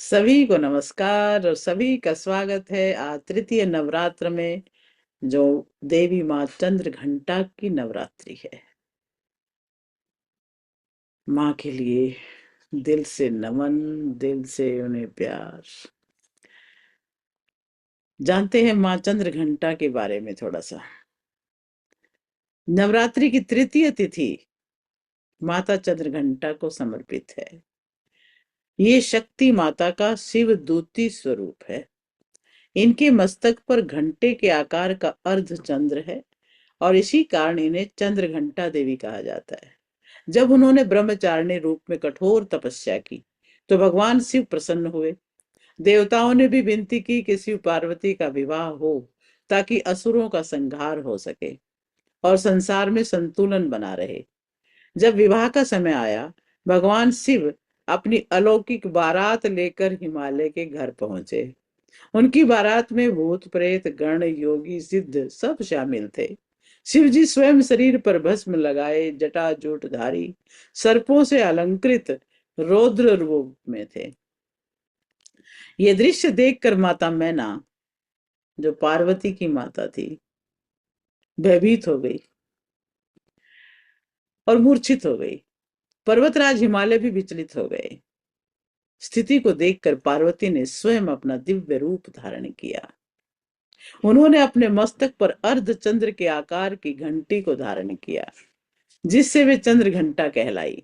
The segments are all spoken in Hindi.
सभी को नमस्कार और सभी का स्वागत है आज तृतीय नवरात्र में, जो देवी माँ चंद्र घंटा की नवरात्रि है। माँ के लिए दिल से नमन, दिल से उन्हें प्यार। जानते हैं माँ चंद्र घंटा के बारे में थोड़ा सा। नवरात्रि की तृतीय तिथि माता चंद्र घंटा को समर्पित है। ये शक्ति माता का शिव दूती स्वरूप है। इनके मस्तक पर घंटे के आकार का अर्ध चंद्र है और इसी कारण इन्हें चंद्र घंटा देवी कहा जाता है। जब उन्होंने ब्रह्मचारिणी रूप में कठोर तपस्या की तो भगवान शिव प्रसन्न हुए। देवताओं ने भी विनती की कि शिव पार्वती का विवाह हो ताकि असुरों का संहार हो सके और संसार में संतुलन बना रहे। जब विवाह का समय आया, भगवान शिव अपनी अलौकिक बारात लेकर हिमालय के घर पहुंचे। उनकी बारात में भूत प्रेत गण योगी सिद्ध सब शामिल थे। शिव जी स्वयं शरीर पर भस्म लगाए जटाजूटधारी सर्पों से अलंकृत रौद्र रूप में थे। ये दृश्य देखकर माता मैना, जो पार्वती की माता थी, भयभीत हो गई और मूर्छित हो गई। पर्वतराज हिमालय भी विचलित हो गए। स्थिति को देखकर पार्वती ने स्वयं अपना दिव्य रूप धारण किया। उन्होंने अपने मस्तक पर अर्ध चंद्र के आकार की घंटी को धारण किया, जिससे वे चंद्र घंटा कहलाई।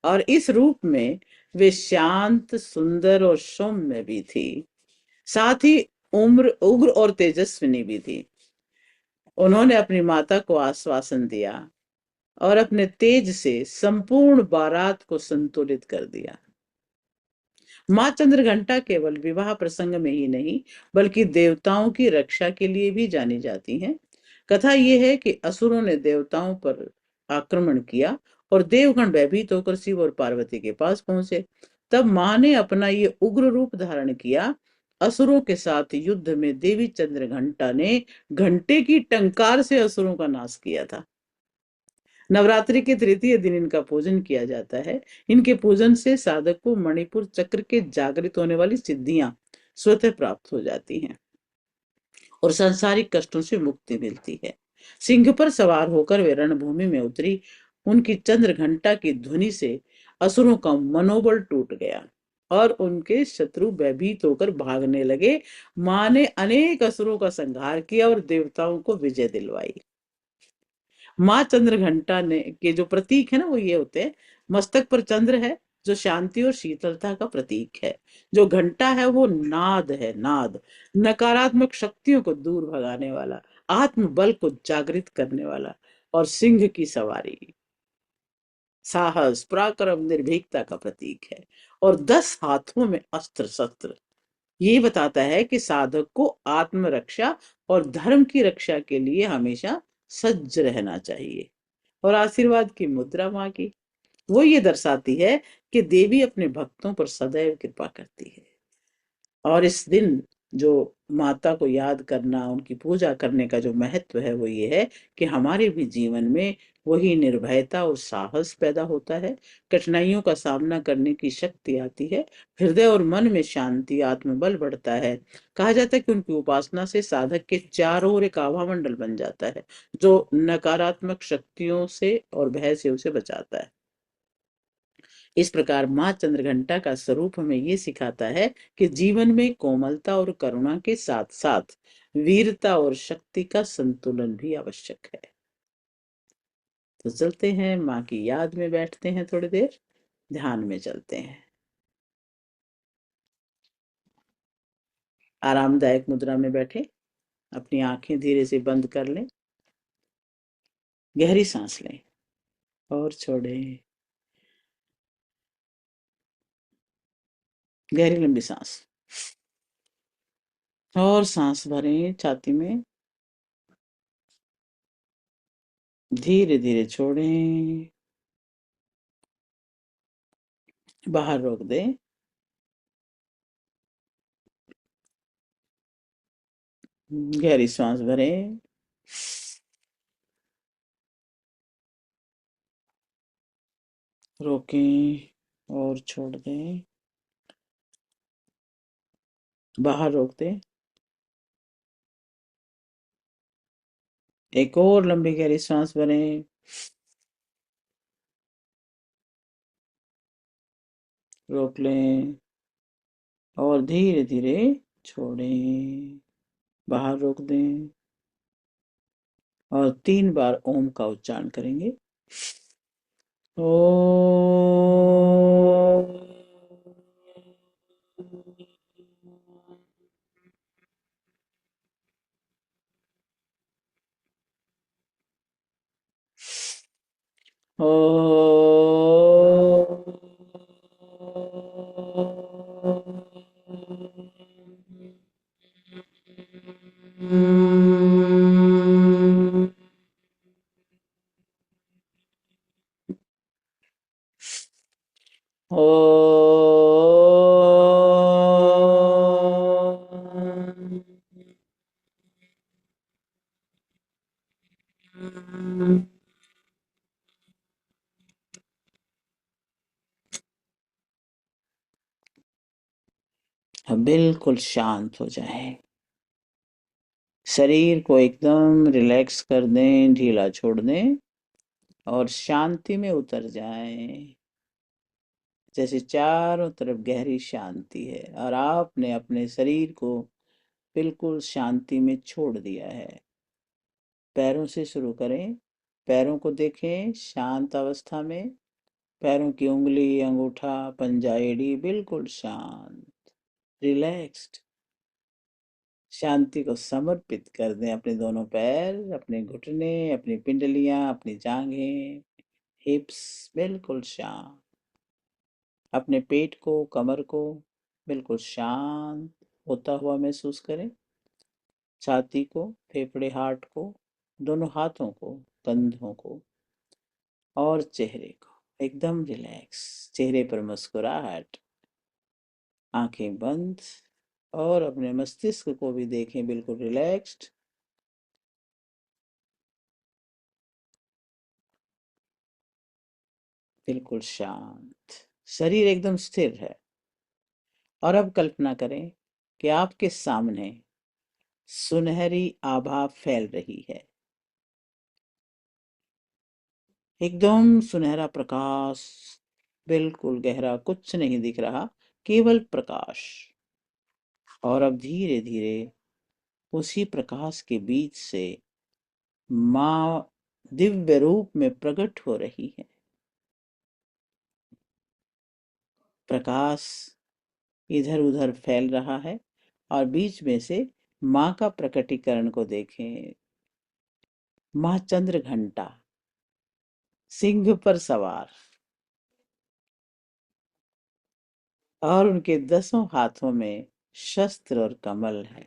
और इस रूप में वे शांत, सुंदर और सौम्य भी थी। साथ ही उम्र उग्र और तेजस्विनी भी थी। उन्होंने अपनी माता को आश्वासन दिया और अपने तेज से संपूर्ण बारात को संतुलित कर दिया। माँ चंद्रघंटा केवल विवाह प्रसंग में ही नहीं, बल्कि देवताओं की रक्षा के लिए भी जानी जाती हैं। कथा यह है कि असुरों ने देवताओं पर आक्रमण किया और देवगण भयभीत होकर शिव और पार्वती के पास पहुंचे। तब माँ ने अपना ये उग्र रूप धारण किया। असुरों के साथ युद्ध में देवी चंद्रघंटा ने घंटे की टंकार से असुरों का नाश किया था। नवरात्रि के तृतीय दिन इनका पूजन किया जाता है। इनके पूजन से साधक को मणिपुर चक्र के जागृत होने वाली सिद्धियां स्वतः प्राप्त हो जाती हैं और सांसारिक कष्टों से मुक्ति मिलती है। सिंह पर सवार होकर वे रणभूमि में उतरी। उनकी चंद्र घंटा की ध्वनि से असुरों का मनोबल टूट गया और उनके शत्रु भयभीत होकर भागने लगे। मां ने अनेक असुरों का संहार किया और देवताओं को विजय दिलवाई। माँ चंद्र घंटा ने के जो प्रतीक है ना, वो ये होते हैं। मस्तक पर चंद्र है, जो शांति और शीतलता का प्रतीक है। जो घंटा है वो नाद है, नाद नकारात्मक शक्तियों को दूर भगाने वाला, आत्म बल को जागृत करने वाला। और सिंह की सवारी साहस, पराक्रम, निर्भीकता का प्रतीक है। और 10 हाथों में अस्त्र शस्त्र ये बताता है कि साधक को आत्मरक्षा और धर्म की रक्षा के लिए हमेशा सज्ज रहना चाहिए। और आशीर्वाद की मुद्रा मां की, वो ये दर्शाती है कि देवी अपने भक्तों पर सदैव कृपा करती है। और इस दिन जो माता को याद करना, उनकी पूजा करने का जो महत्व है वो ये है कि हमारे भी जीवन में वही निर्भयता और साहस पैदा होता है। कठिनाइयों का सामना करने की शक्ति आती है। हृदय और मन में शांति, आत्मबल बढ़ता है। कहा जाता है कि उनकी उपासना से साधक के चारों ओर एक आभामंडल बन जाता है, जो नकारात्मक शक्तियों से और भय से उसे बचाता है। इस प्रकार माँ चंद्रघंटा का स्वरूप हमें ये सिखाता है कि जीवन में कोमलता और करुणा के साथ साथ वीरता और शक्ति का संतुलन भी आवश्यक है। तो चलते हैं, माँ की याद में बैठते हैं, थोड़ी देर ध्यान में चलते हैं। आरामदायक मुद्रा में बैठे, अपनी आंखें धीरे से बंद कर लें, गहरी सांस लें और छोड़ें। गहरी लंबी सांस और सांस भरें छाती में, धीरे धीरे छोड़ें, बाहर रोक दें। गहरी सांस भरें, रोकें और छोड़ दें। बाहर रोक दें। एक और लंबी गहरी सांस भरें। रोक लें और धीरे धीरे छोड़ें। बाहर रोक दें और 3 बार ओम का उच्चारण करेंगे। ओ। ओ। ओ। अब बिल्कुल शांत हो जाएं। शरीर को एकदम रिलैक्स कर दें, ढीला छोड़ दें और शांति में उतर जाएं। जैसे चारों तरफ गहरी शांति है और आपने अपने शरीर को बिल्कुल शांति में छोड़ दिया है। पैरों से शुरू करें। पैरों को देखें शांत अवस्था में। पैरों की उंगली, अंगूठा, पंजा, एड़ी बिल्कुल शांत, रिलैक्स्ड। शांति को समर्पित कर दें अपने दोनों पैर, अपने घुटने, अपनी पिंडलियां, अपनी जांघें, हिप्स बिल्कुल शांत। अपने पेट को, कमर को बिल्कुल शांत होता हुआ महसूस करें। छाती को, फेफड़े, हार्ट को, दोनों हाथों को, कंधों को और चेहरे को एकदम रिलैक्स। चेहरे पर मुस्कुराहट, आंखें बंद और अपने मस्तिष्क को भी देखें बिल्कुल रिलैक्स्ड, बिल्कुल शांत। शरीर एकदम स्थिर है। और अब कल्पना करें कि आपके सामने सुनहरी आभा फैल रही है। एकदम सुनहरा प्रकाश, बिल्कुल गहरा, कुछ नहीं दिख रहा, केवल प्रकाश। और अब धीरे धीरे उसी प्रकाश के बीच से माँ दिव्य रूप में प्रकट हो रही है। प्रकाश इधर उधर फैल रहा है और बीच में से माँ का प्रकटीकरण को देखें। माँ चंद्र घंटा, सिंह पर सवार और उनके 10 हाथों में शस्त्र और कमल है।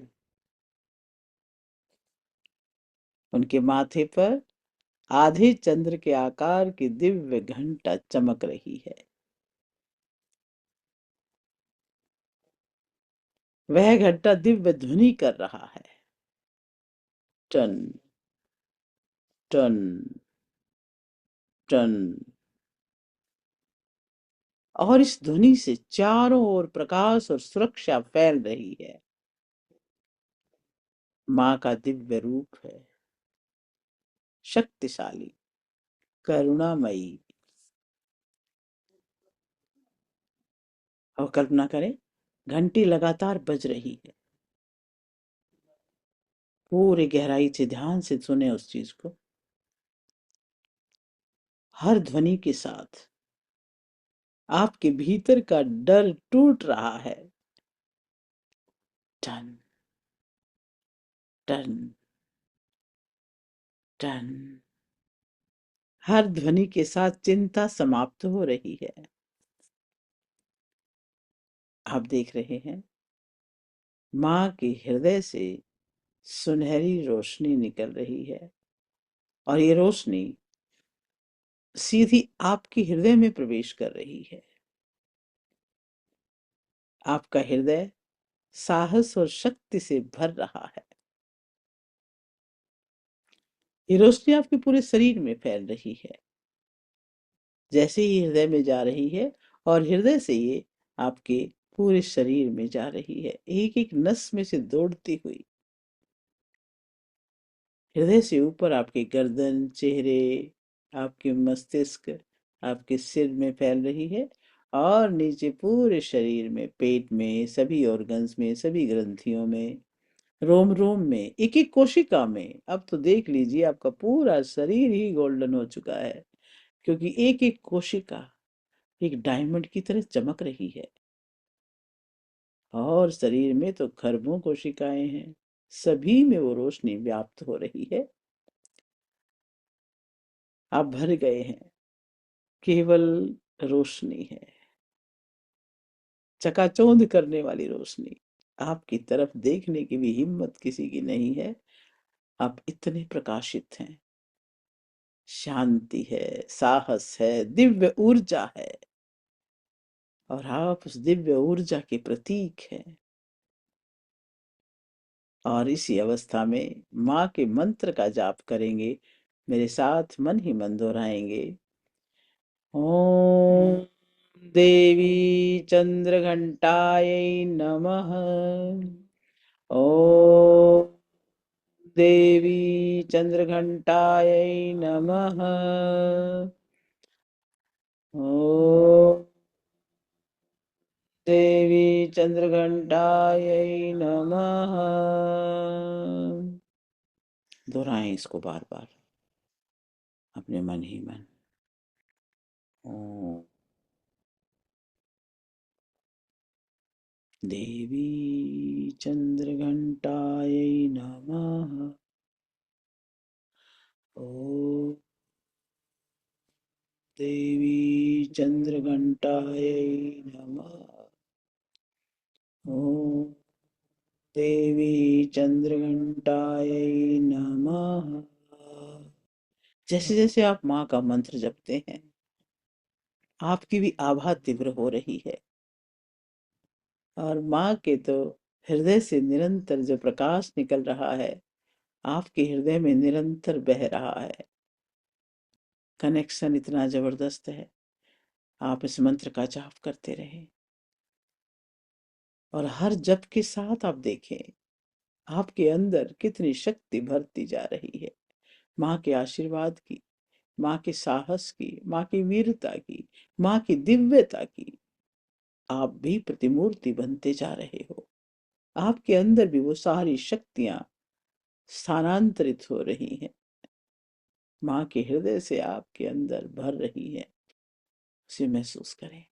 उनके माथे पर आधे चंद्र के आकार की दिव्य घंटा चमक रही है। वह घंटा दिव्य ध्वनि कर रहा है। टन टन टन। और इस ध्वनि से चारों ओर प्रकाश और सुरक्षा फैल रही है। माँ का दिव्य रूप है, शक्तिशाली, करुणामयी। और कल्पना करें घंटी लगातार बज रही है। पूरी गहराई से ध्यान से सुने उस चीज को। हर ध्वनि के साथ आपके भीतर का डर टूट रहा है। टन टन टन। हर ध्वनि के साथ चिंता समाप्त हो रही है। आप देख रहे हैं माँ के हृदय से सुनहरी रोशनी निकल रही है और ये रोशनी सीधी आपके हृदय में प्रवेश कर रही है। आपका हृदय साहस और शक्ति से भर रहा है। ये रोशनी आपके पूरे शरीर में फैल रही है। जैसे ही हृदय में जा रही है और हृदय से ये आपके पूरे शरीर में जा रही है, एक एक नस में से दौड़ती हुई हृदय से ऊपर आपके गर्दन, चेहरे, आपके मस्तिष्क, आपके सिर में फैल रही है, और नीचे पूरे शरीर में, पेट में, सभी ऑर्गन्स में, सभी ग्रंथियों में, रोम रोम में, एक एक कोशिका में। अब तो देख लीजिए आपका पूरा शरीर ही गोल्डन हो चुका है, क्योंकि एक एक कोशिका एक डायमंड की तरह चमक रही है। और शरीर में तो खरबों कोशिकाएं हैं, सभी में वो रोशनी व्याप्त हो रही है। आप भर गए हैं, केवल रोशनी है, चकाचौंध करने वाली रोशनी। आपकी तरफ देखने की भी हिम्मत किसी की नहीं है, आप इतने प्रकाशित हैं। शांति है, साहस है, दिव्य ऊर्जा है, और आप उस दिव्य ऊर्जा के प्रतीक हैं। और इसी अवस्था में माँ के मंत्र का जाप करेंगे, मेरे साथ मन ही मन दोहराएंगे। ओम देवी चंद्रघंटायै नमः। ओम देवी चंद्रघंटायै नमः। ओम देवी चंद्रघंटायै नमः। दोहराएं इसको बार बार अपने मन ही मन। ओम देवी चंद्रघंटायै नमः। ओम देवी चंद्रघंटायै नमः। ओम देवी चंद्रघंटायै नमः। जैसे जैसे आप माँ का मंत्र जपते हैं, आपकी भी आभा तीव्र हो रही है, और माँ के तो हृदय से निरंतर जो प्रकाश निकल रहा है, आपके हृदय में निरंतर बह रहा है। कनेक्शन इतना जबरदस्त है। आप इस मंत्र का जाप करते रहें, और हर जप के साथ आप देखें आपके अंदर कितनी शक्ति भरती जा रही है, माँ के आशीर्वाद की, माँ के साहस की, माँ की वीरता की, माँ की दिव्यता की। आप भी प्रतिमूर्ति बनते जा रहे हो, आपके अंदर भी वो सारी शक्तियां स्थानांतरित हो रही हैं, माँ के हृदय से आपके अंदर भर रही है। उसे महसूस करें,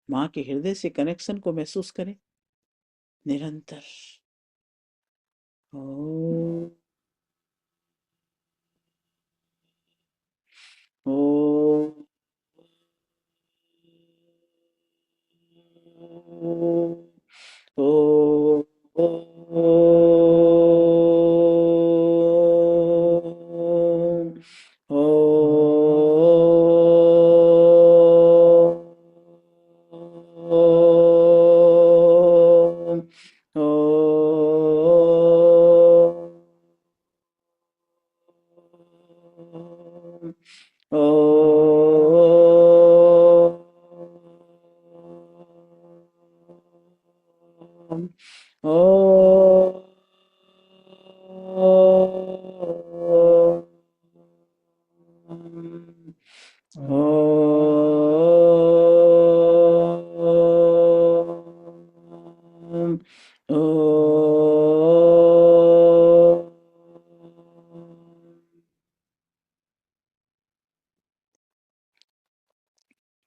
माँ के हृदय से कनेक्शन को महसूस करें निरंतर। ओ ओ ओ ओ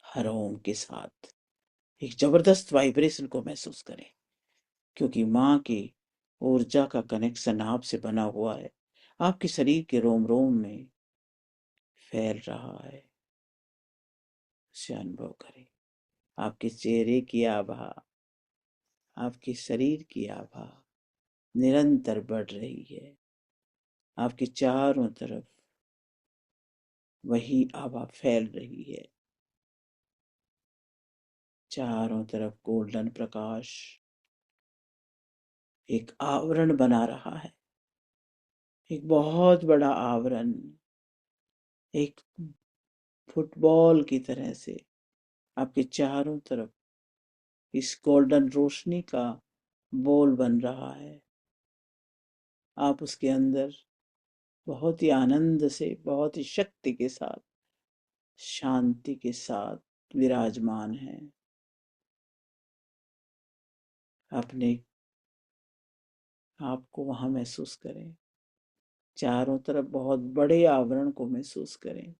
हर ओम के साथ एक जबरदस्त वाइब्रेशन को महसूस करें, क्योंकि माँ की ऊर्जा का कनेक्शन आपसे बना हुआ है, आपके शरीर के रोम रोम में फैल रहा है। उसे अनुभव करें। आपके चेहरे की आभा, आपके शरीर की आभा निरंतर बढ़ रही है, आपके चारों तरफ वही आभा फैल रही है। चारों तरफ गोल्डन प्रकाश एक आवरण बना रहा है, एक बहुत बड़ा आवरण, एक फुटबॉल की तरह से आपके चारों तरफ इस गोल्डन रोशनी का बोल बन रहा है। आप उसके अंदर बहुत ही आनंद से, बहुत ही शक्ति के साथ, शांति के साथ विराजमान हैं। अपने आप को वहां महसूस करें। चारों तरफ बहुत बड़े आवरण को महसूस करें।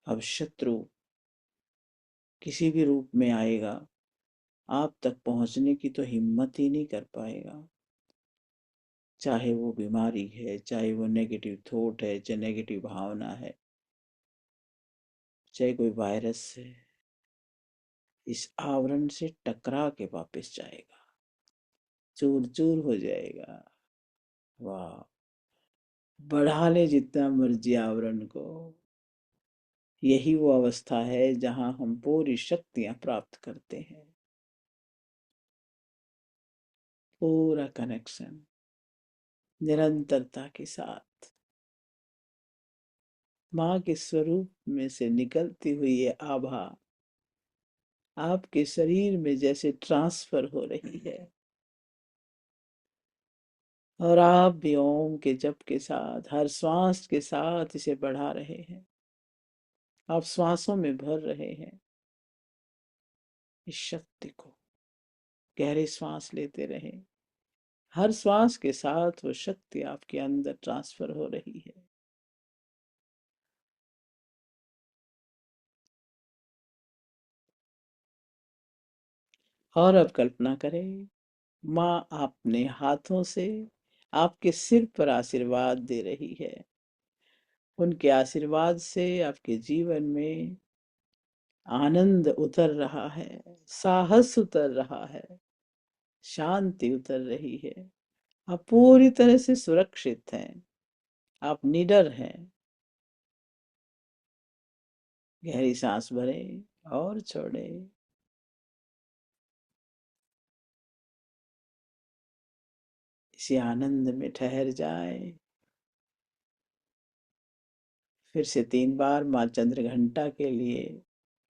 अब शत्रु किसी भी रूप में आएगा, आप तक पहुंचने की तो हिम्मत ही नहीं कर पाएगा। चाहे वो बीमारी है, चाहे वो नेगेटिव थॉट है, चाहे नेगेटिव भावना है, चाहे कोई वायरस है, इस आवरण से टकरा के वापस जाएगा, चूर चूर हो जाएगा। वाह, बढ़ा ले जितना मर्जी आवरण को। यही वो अवस्था है जहां हम पूरी शक्तियां प्राप्त करते हैं। पूरा कनेक्शन निरंतरता के साथ माँ के स्वरूप में से निकलती हुई ये आभा आपके शरीर में जैसे ट्रांसफर हो रही है, और आप भी ओम के जप के साथ हर श्वास के साथ इसे बढ़ा रहे हैं। आप श्वासों में भर रहे हैं इस शक्ति को। गहरी श्वास लेते रहें। हर श्वास के साथ वो शक्ति आपके अंदर ट्रांसफर हो रही है। और अब कल्पना करें, माँ अपने हाथों से आपके सिर पर आशीर्वाद दे रही है। उनके आशीर्वाद से आपके जीवन में आनंद उतर रहा है, साहस उतर रहा है, शांति उतर रही है। आप पूरी तरह से सुरक्षित हैं, आप निडर हैं। गहरी सांस भरें और छोड़ें। इसी आनंद में ठहर जाएं। फिर से 3 बार माँ चंद्रघंटा के लिए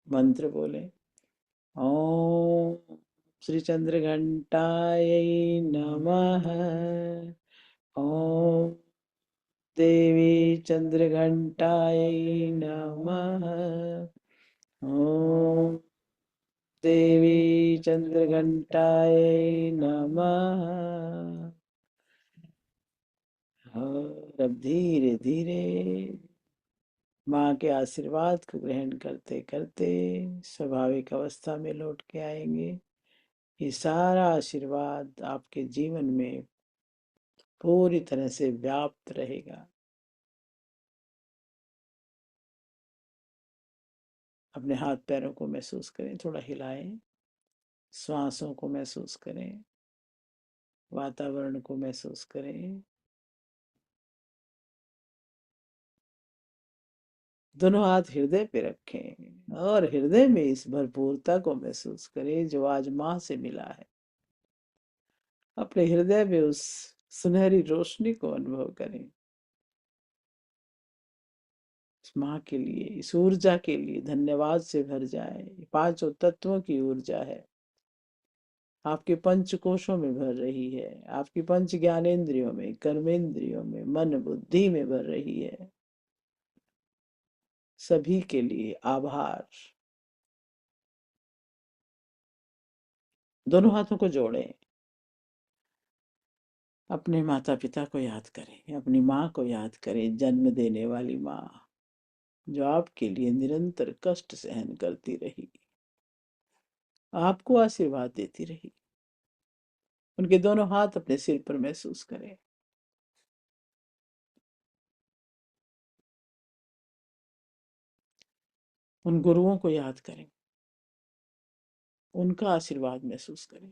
मंत्र बोले। ओम श्री चंद्रघंटाय नमः। ओम देवी चंद्रघंटाय नमः। ओम देवी चंद्रघंटाय नमः। और अब धीरे धीरे माँ के आशीर्वाद को ग्रहण करते करते स्वाभाविक अवस्था में लौट के आएंगे। ये सारा आशीर्वाद आपके जीवन में पूरी तरह से व्याप्त रहेगा। अपने हाथ पैरों को महसूस करें, थोड़ा हिलाएं। श्वासों को महसूस करें, वातावरण को महसूस करें। दोनों हाथ हृदय पे रखें और हृदय में इस भरपूरता को महसूस करें जो आज माँ से मिला है। अपने हृदय में उस सुनहरी रोशनी को अनुभव करें। इस माँ के लिए, इस ऊर्जा के लिए धन्यवाद से भर जाए। 5 तत्वों की ऊर्जा है, आपके पंच कोशों में भर रही है, आपकी पंच ज्ञानेंद्रियों में, कर्मेंद्रियों में, मन बुद्धि में भर रही है। सभी के लिए आभार। दोनों हाथों को जोड़ें। अपने माता पिता को याद करें, अपनी माँ को याद करें, जन्म देने वाली माँ जो आपके लिए निरंतर कष्ट सहन करती रही, आपको आशीर्वाद देती रही। उनके दोनों हाथ अपने सिर पर महसूस करें। उन गुरुओं को याद करें, उनका आशीर्वाद महसूस करें।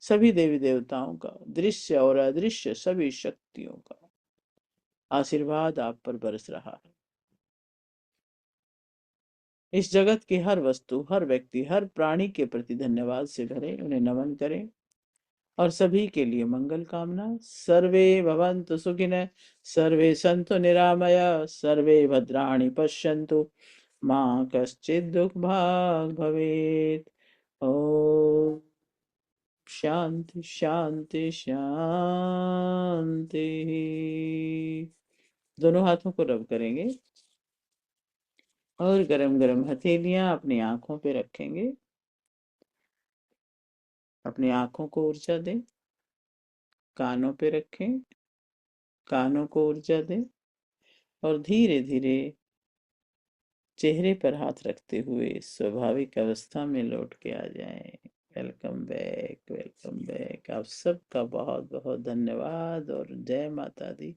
सभी देवी देवताओं का, दृश्य और अदृश्य सभी शक्तियों का आशीर्वाद आप पर बरस रहा है। इस जगत की हर वस्तु, हर व्यक्ति, हर प्राणी के प्रति धन्यवाद से भरे, उन्हें नमन करें। और सभी के लिए मंगल कामना। सर्वे भवन्तु सुखिनः, सर्वे सन्तु निरामया, सर्वे भद्राणि पश्यन्तु माँ कश्चित् दुःखभाग् भवेत्। ओम शांति शांति शांति। दोनों हाथों को रब करेंगे और गरम गरम हथेलियां अपनी आंखों पे रखेंगे। अपनी आंखों को ऊर्जा दें, कानों पे रखें, कानों को ऊर्जा दें और धीरे धीरे चेहरे पर हाथ रखते हुए स्वाभाविक अवस्था में लौट के आ जाएं। Welcome back, welcome back. आप सबका बहुत बहुत धन्यवाद और जय माता दी।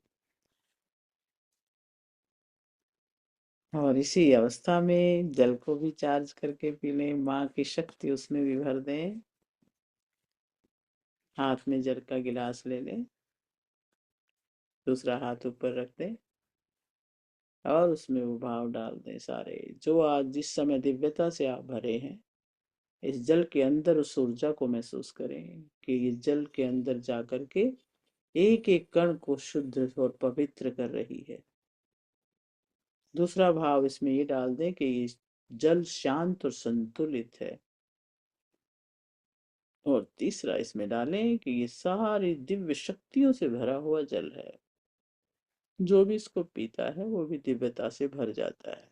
और इसी अवस्था में जल को भी चार्ज करके पी लें, माँ की शक्ति उसमें भी भर दें। हाथ में जल का गिलास ले लें, दूसरा हाथ ऊपर रख दें और उसमें वो भाव डाल दें सारे, जो आज जिस समय दिव्यता से आप भरे हैं। इस जल के अंदर उस ऊर्जा को महसूस करें कि ये जल के अंदर जा कर के एक एक कण को शुद्ध और पवित्र कर रही है। दूसरा भाव इसमें ये डाल दें कि ये जल शांत और संतुलित है। और तीसरा इसमें डालें कि ये सारी दिव्य शक्तियों से भरा हुआ जल है। जो भी इसको पीता है वो भी दिव्यता से भर जाता है।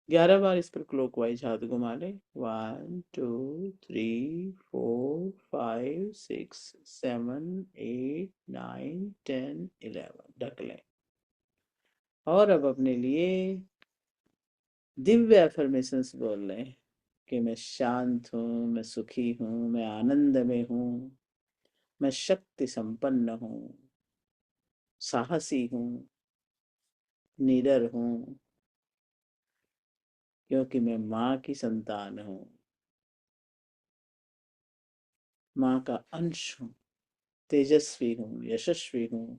11 बार इस पर क्लॉकवाइज हाथ घुमा लें। 1 2 3 4 5 6 7 8 9 10 11 ढक लें। और अब अपने लिए दिव्य अफर्मेशंस बोल लें कि मैं शांत हूँ, मैं सुखी हूँ, मैं आनंद में हूँ, मैं शक्ति संपन्न हूँ, साहसी हूँ, निडर हूँ, क्योंकि मैं माँ की संतान हूँ, माँ का अंश हूँ, तेजस्वी हूँ, यशस्वी हूँ,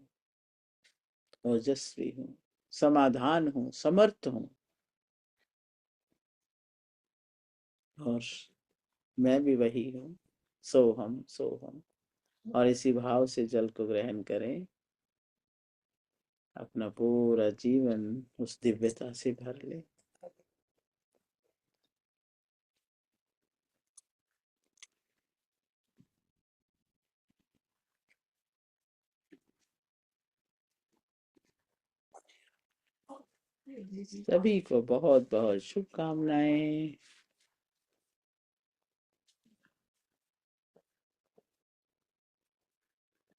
ओजस्वी हूँ, समाधान हूँ, समर्थ हूँ। और मैं भी वही हूँ। सोहम सोहम। और इसी भाव से जल को ग्रहण करें। अपना पूरा जीवन उस दिव्यता से भर ले। सभी को बहुत बहुत शुभकामनाएं।